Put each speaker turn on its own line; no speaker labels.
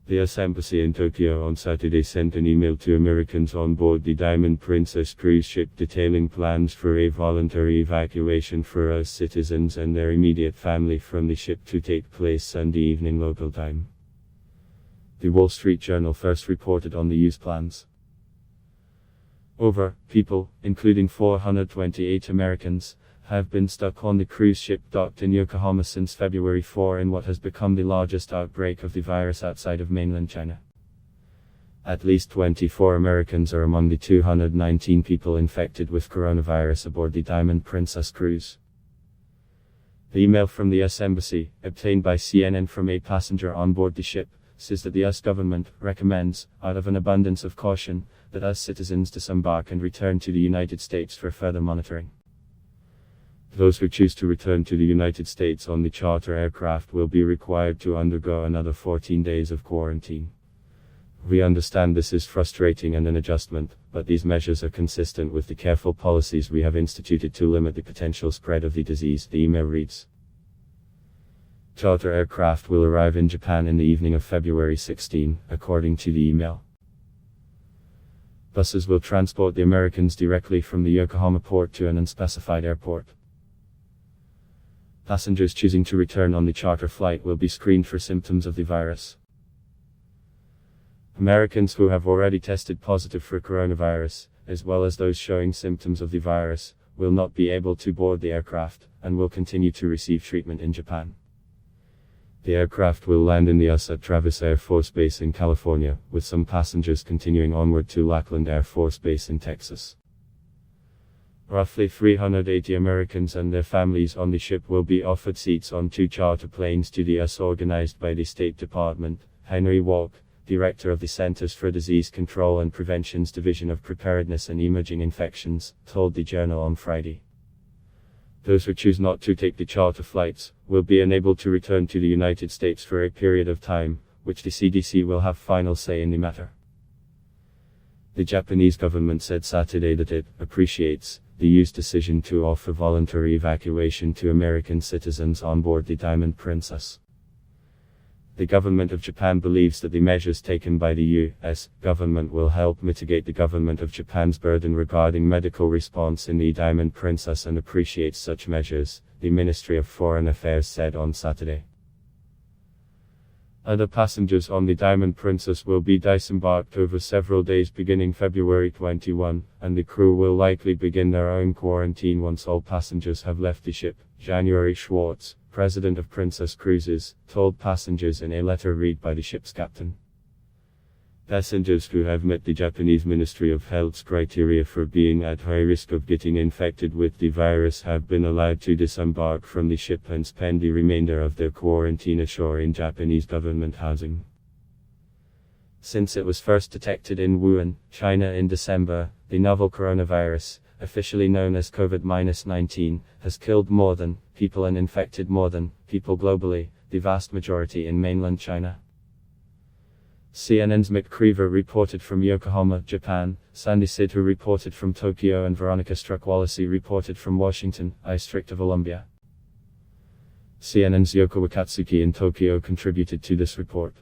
The US Embassy in Tokyo on Saturday sent an email to Americans on board the Diamond Princess cruise ship detailing plans for a voluntary evacuation for US citizens and their immediate family from the ship to take place Sunday evening local time. The Wall Street Journal first reported on the use plans. Over, people, including 428 Americans, have been stuck on the cruise ship docked in Yokohama since February 4 in what has become the largest outbreak of the virus outside of mainland China. At least 24 Americans are among the 219 people infected with coronavirus aboard the Diamond Princess cruise. The email from the US Embassy, obtained by CNN from a passenger on board the ship, says that the US government recommends, out of an abundance of caution, that US citizens disembark and return to the United States for further monitoring. Those who choose to return to the United States on the charter aircraft will be required to undergo another 14 days of quarantine. We understand this is frustrating and an adjustment, but these measures are consistent with the careful policies we have instituted to limit the potential spread of the disease, the email reads. Charter aircraft will arrive in Japan in the evening of February 16, according to the email. Buses will transport the Americans directly from the Yokohama port to an unspecified airport. Passengers choosing to return on the charter flight will be screened for symptoms of the virus. Americans who have already tested positive for coronavirus, as well as those showing symptoms of the virus, will not be able to board the aircraft, and will continue to receive treatment in Japan. The aircraft will land in the US at Travis Air Force Base in California, with some passengers continuing onward to Lackland Air Force Base in Texas. Roughly 380 Americans and their families on the ship will be offered seats on 2 charter planes to the US organized by the State Department. Henry Walk, director of the Centers for Disease Control and Prevention's Division of Preparedness and Emerging Infections, told the Journal on Friday. Those who choose not to take the charter flights will be unable to return to the United States for a period of time, which the CDC will have final say in the matter. The Japanese government said Saturday that it appreciates the US's decision to offer voluntary evacuation to American citizens on board the Diamond Princess. The government of Japan believes that the measures taken by the US government will help mitigate the government of Japan's burden regarding medical response in the Diamond Princess and appreciates such measures, the Ministry of Foreign Affairs said on Saturday. Other passengers on the Diamond Princess will be disembarked over several days beginning February 21, and the crew will likely begin their own quarantine once all passengers have left the ship, January Schwartz, president of Princess Cruises, told passengers in a letter read by the ship's captain. Passengers who have met the Japanese Ministry of Health's criteria for being at high risk of getting infected with the virus have been allowed to disembark from the ship and spend the remainder of their quarantine ashore in Japanese government housing. Since it was first detected in Wuhan, China in December, the novel coronavirus, officially known as COVID-19, has killed more than people and infected more than people globally, the vast majority in mainland China. CNN's Mick Creever reported from Yokohama, Japan, Sandy Sidhu reported from Tokyo and Veronica Struck-Wallacey reported from Washington, District of Columbia. CNN's Yoko Wakatsuki in Tokyo contributed to this report.